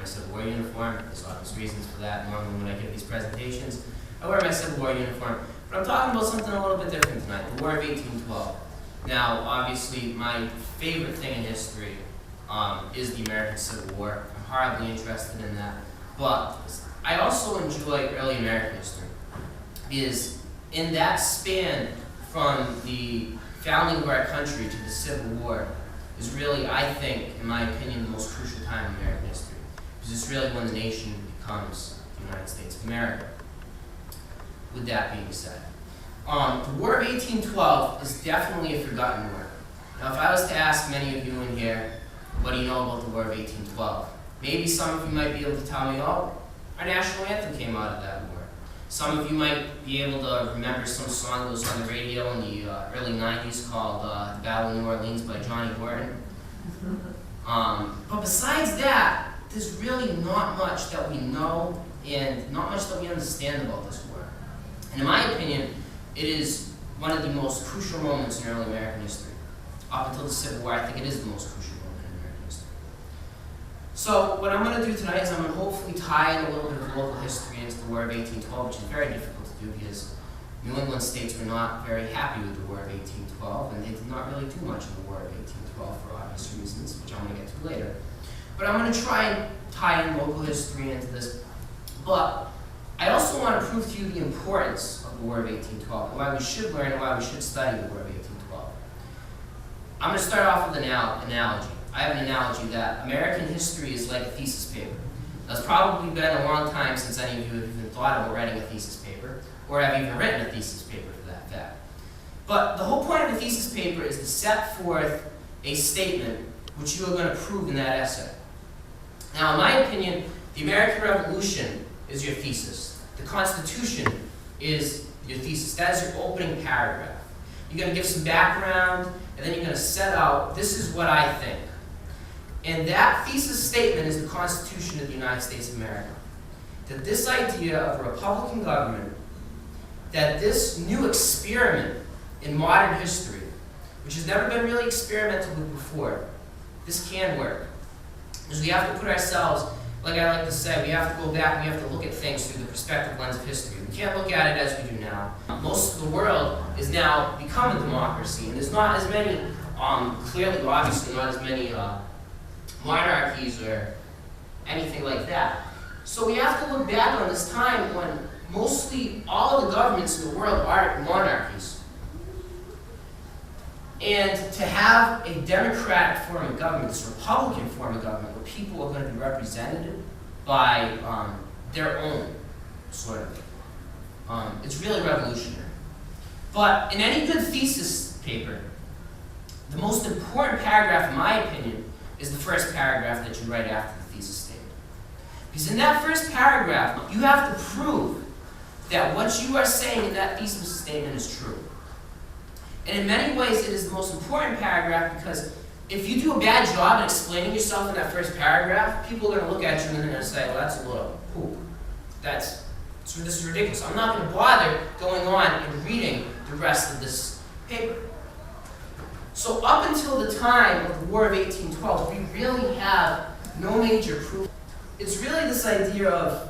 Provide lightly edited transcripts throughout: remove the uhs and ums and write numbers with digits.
Civil War uniform. There's obvious reasons for that. Normally when I give these presentations, I wear my Civil War uniform. But I'm talking about something a little bit different tonight, the War of 1812. Now, obviously, my favorite thing in history is the American Civil War. I'm hardly interested in that. But I also enjoy early American history, because in that span from the founding of our country to the Civil War is really, I think, in my opinion, the most crucial time in American history, because it's really when the nation becomes the United States of America. With that being said, the War of 1812 is definitely a forgotten war. Now, if I was to ask many of you in here, what do you know about the War of 1812? Maybe some of you might be able to tell me, oh, our national anthem came out of that war. Some of you might be able to remember some song that was on the radio in the early 90s called The Battle of New Orleans by Johnny Gordon. But besides that, there's really not much that we know and not much that we understand about this war. And in my opinion, it is one of the most crucial moments in early American history. Up until the Civil War, I think it is the most crucial moment in American history. So what I'm going to do tonight is I'm going to hopefully tie in a little bit of local history into the War of 1812, which is very difficult to do because New England states were not very happy with the War of 1812, and they did not really do much in the War of 1812 for obvious reasons, which I'm going to get to later. But I'm going to try and tie in local history into this. But I also want to prove to you the importance of the War of 1812, and why we should learn and why we should study the War of 1812. I'm going to start off with an analogy. I have an analogy that American history is like a thesis paper. Now, it's probably been a long time since any of you have even thought about writing a thesis paper, or have even written a thesis paper for that fact. But the whole point of a thesis paper is to set forth a statement which you are going to prove in that essay. Now, in my opinion, the American Revolution is your thesis. The Constitution is your thesis. That is your opening paragraph. You're going to give some background, and then you're going to set out, this is what I think. And that thesis statement is the Constitution of the United States of America. That this idea of a Republican government, that this new experiment in modern history, which has never been really experimented with before, this can work. Because we have to put ourselves, like I like to say, we have to go back and we have to look at things through the perspective lens of history. We can't look at it as we do now. Most of the world is now become a democracy, and there's not as many, clearly, obviously, not as many monarchies or anything like that. So we have to look back on this time when mostly all of the governments in the world are monarchies. And to have a democratic form of government, this Republican form of government, where people are going to be represented by their own, sort of. It's really revolutionary. But in any good thesis paper, the most important paragraph, in my opinion, is the first paragraph that you write after the thesis statement. Because in that first paragraph, you have to prove that what you are saying in that thesis statement is true. And in many ways, it is the most important paragraph because if you do a bad job at explaining yourself in that first paragraph, people are going to look at you and they're going to say, well, that's a little poop. This is ridiculous. I'm not going to bother going on and reading the rest of this paper. So up until the time of the War of 1812, we really have no major proof. It's really this idea of,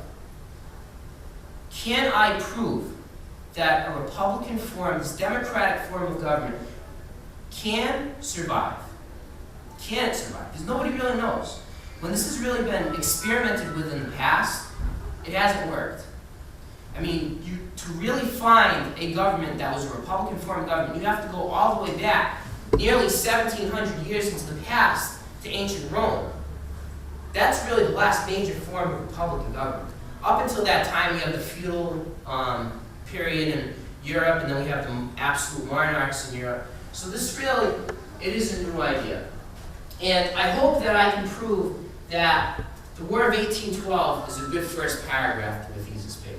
can I prove that a Republican form, this democratic form of government, can survive? Can it survive? Because nobody really knows. When this has really been experimented with in the past, it hasn't worked. I mean, to really find a government that was a Republican form of government, you have to go all the way back, nearly 1,700 years into the past, to ancient Rome. That's really the last major form of Republican government. Up until that time, we have the feudal period in Europe, and then we have the absolute monarchs in Europe. So this really, it is a new idea. And I hope that I can prove that the War of 1812 is a good first paragraph to the thesis paper.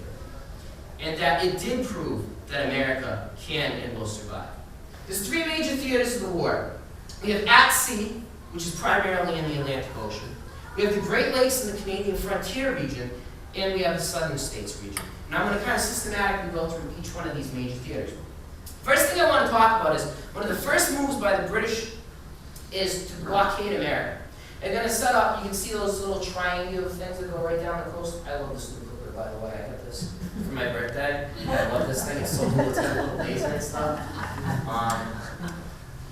And that it did prove that America can and will survive. There's three major theaters of the war. We have at sea, which is primarily in the Atlantic Ocean. We have the Great Lakes and the Canadian frontier region, and we have the Southern States region. And I'm going to kind of systematically go through each one of these major theaters. First thing I want to talk about is one of the first moves by the British is to blockade America. They're going to set up, you can see those little triangular things that go right down the coast. I love this new clipper, by the way. I got this for my birthday. I love this thing. It's so cool. It's got a little laser and stuff.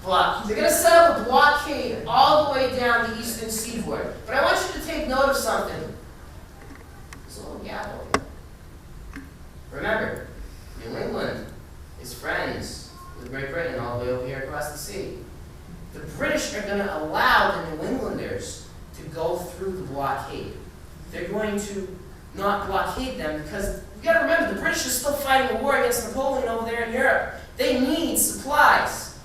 But they're going to set up a blockade all the way down the eastern seaboard. But I want you to take note of something. There's a little gap over here. Remember, New England is friends with Great Britain all the way over here across the sea. The British are going to allow the New Englanders to go through the blockade. They're going to not blockade them because you've got to remember, the British are still fighting a war against Napoleon over there in Europe. They need supplies.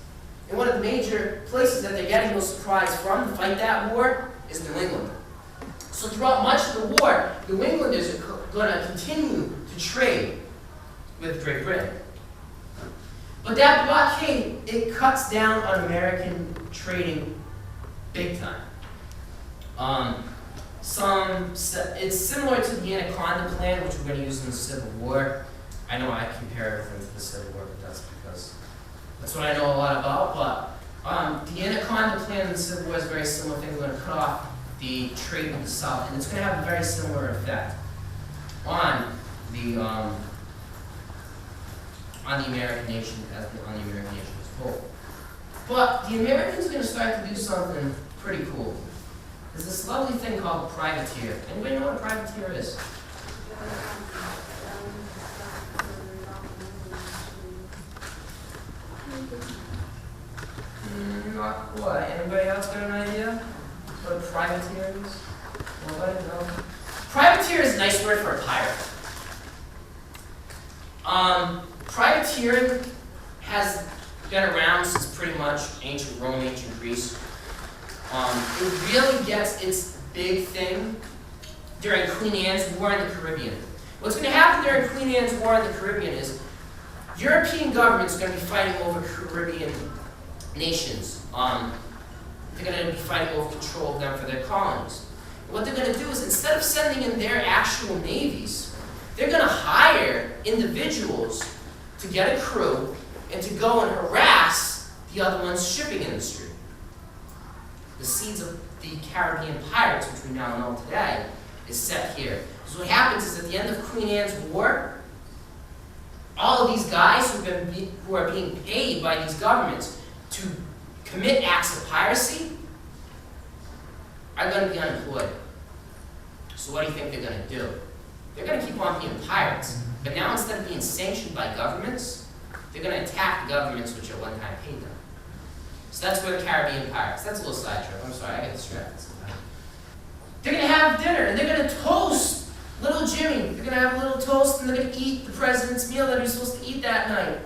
And one of the major places that they're getting those supplies from to fight that war is New England. So throughout much of the war, New Englanders are going to continue to trade with Great Britain. But that blockade, it cuts down on American trading big time. It's similar to the Anaconda Plan, which we're going to use in the Civil War. I know I compare everything to the Civil War, but that's because that's what I know a lot about. But the Anaconda Plan in the Civil War is very similar thing. We're going to cut off the trade with the South, and it's going to have a very similar effect on the American nation as a whole. But the Americans are going to start to do something pretty cool. There's this lovely thing called a privateer. Anybody know what a privateer is? Not quite. Anybody else got an idea what a privateer is? Nobody? No? Privateer is a nice word for a pirate. Privateering has been around since pretty much ancient Rome, ancient Greece. It really gets its big thing during Queen Anne's War in the Caribbean. What's going to happen during Queen Anne's War in the Caribbean is European governments are going to be fighting over Caribbean nations. They're going to be fighting over control of them for their colonies. And what they're going to do is instead of sending in their actual navies, they're going to hire individuals to get a crew and to go and harass the other one's shipping industry. The seeds of the Caribbean pirates, which we now know today, is set here. So what happens is at the end of Queen Anne's War, all of these guys who are being paid by these governments to commit acts of piracy are going to be unemployed. So what do you think they're going to do? They're going to keep on being pirates, but now instead of being sanctioned by governments, they're going to attack the governments which at one time paid them. So that's where the Caribbean pirates. That's a little side trip. I'm sorry, I get distracted sometimes. They're going to have dinner, and they're going to toast little Jimmy. They're going to have a little toast, and they're going to eat the president's meal that he's supposed to eat that night.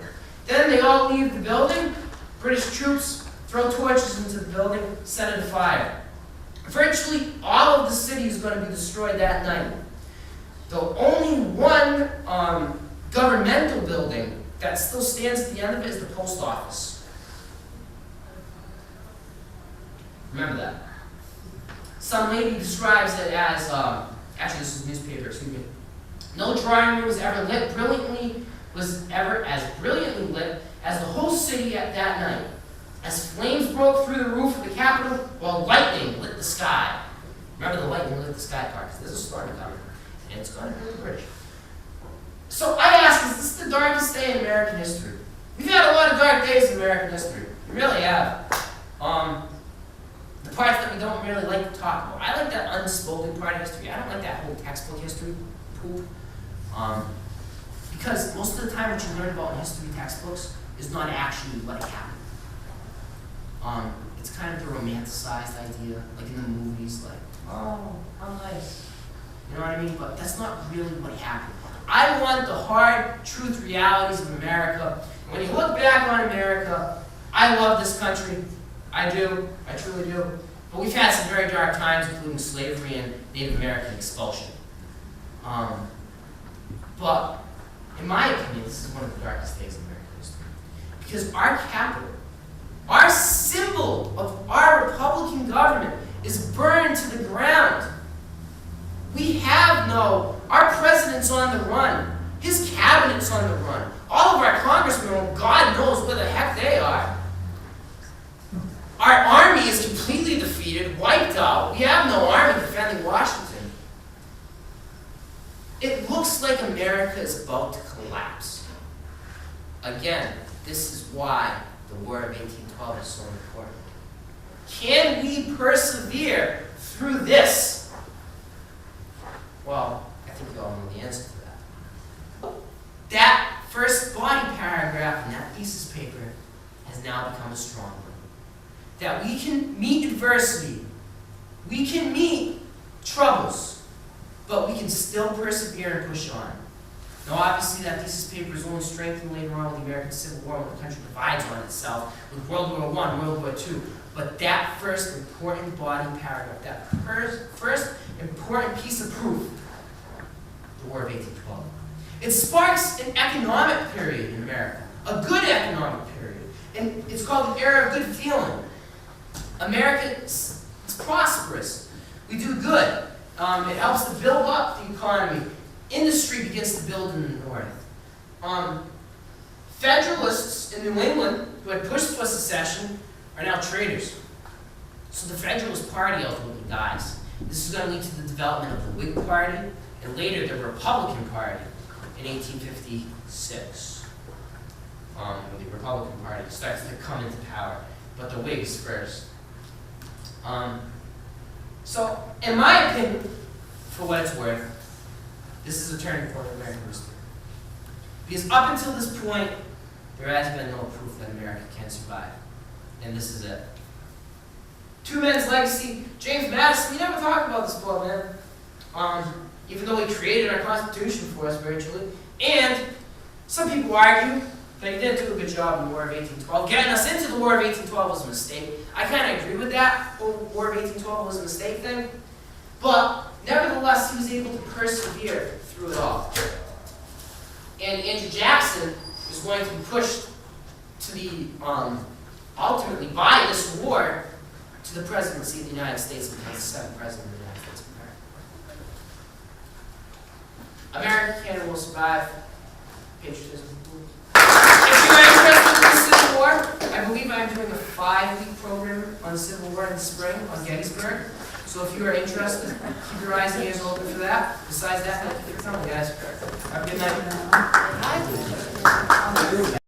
Then they all leave the building. British troops throw torches into the building, set it afire. Virtually all of the city is going to be destroyed that night. The only one governmental building that still stands at the end of it is the post office. Remember that. Some lady describes it as, actually this is a newspaper, excuse me. No drawing room was ever as brilliantly lit as the whole city at that night, as flames broke through the roof of the Capitol while lightning lit the sky. Remember the lightning lit the sky part, because there's a storm coming, and it's going to hurt the British. So I ask, is this the darkest day in American history? We've had a lot of dark days in American history. We really have. The parts that we don't really like to talk about. I like that unspoken part of history. I don't like that whole textbook history poop. Because most of the time what you learn about in history textbooks is not actually what happened. It's kind of the romanticized idea, like in the movies, like, oh, how nice. You know what I mean? But that's not really what happened. I want the hard truth realities of America. And when you look back on America, I love this country. I do. I truly do. But we've had some very dark times, including slavery and Native American expulsion. But in my opinion, this is one of the darkest days in American history. Because our capital, our symbol of our Republican government is burned to the ground. We have our president's on the run. His cabinet's on the run. All of our congressmen, God knows where the heck they are. Our army is completely defeated, wiped out. about to collapse. Again, this is why the War of 1812 is so important. Can we persevere through this? Well, I think you all know the answer to that. That first body paragraph in that thesis paper has now become a strong one. That we can meet adversity, we can meet troubles, but we can still persevere and push on. Now, obviously, that thesis paper is only strengthened later on with the American Civil War, when the country divides on itself, with World War I, World War II. But that first important body paragraph, that first important piece of proof, the War of 1812. It sparks an economic period in America, a good economic period. And it's called an era of good feeling. America is prosperous. We do good. It helps to build up the economy. Industry begins to build in the North. Federalists in New England, who had pushed for secession, are now traitors. So the Federalist Party ultimately dies. This is going to lead to the development of the Whig Party, and later the Republican Party in 1856. When the Republican Party starts to come into power, but the Whigs first. So, in my opinion, for what it's worth, this is a turning point in American history. Because up until this point, there has been no proof that America can survive. And this is it. Two men's legacy. James Madison, we never talk about this poor man. Even though he created our Constitution for us virtually. And some people argue that he didn't do a good job in the War of 1812. Getting us into the War of 1812 was a mistake. I kind of agree with that. The War of 1812 was a mistake thing. But nevertheless, he was able to persevere through it all. And Andrew Jackson was going to be pushed to the, ultimately by this war, to the presidency of the United States, because the seventh president of the United States of America. America can and will survive. Patriotism. If you are interested in the Civil War, I believe I am doing a 5-week program on the Civil War in the spring on Gettysburg. So if you are interested, keep your eyes and ears open for that. Besides that, thank you for coming, guys. Have a good night.